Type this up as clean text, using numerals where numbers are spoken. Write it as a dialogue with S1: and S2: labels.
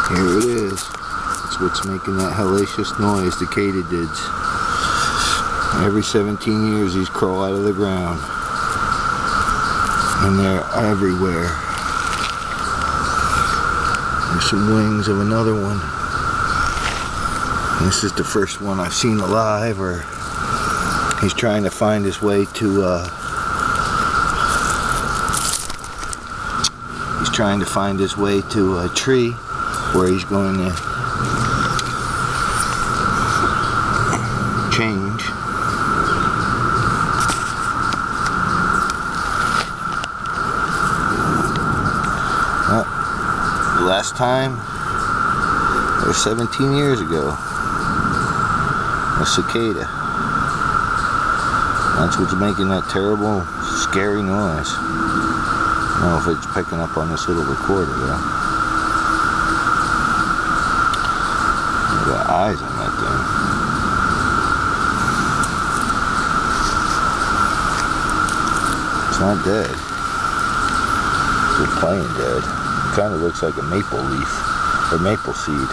S1: Here it is. That's what's making that hellacious noise the Cicadas. Every 17 years these crawl out of the ground. And they're everywhere. There's some wings of another one. And this is the first one I've seen alive, or he's trying to find his way to a tree where he's going to change. The last time was 17 years ago. A cicada. That's what's making that terrible, scary noise. I don't know if it's picking up on this little recorder though. Got eyes on that thing. It's not dead. It's playing dead. It kind of looks like a maple leaf or maple seed.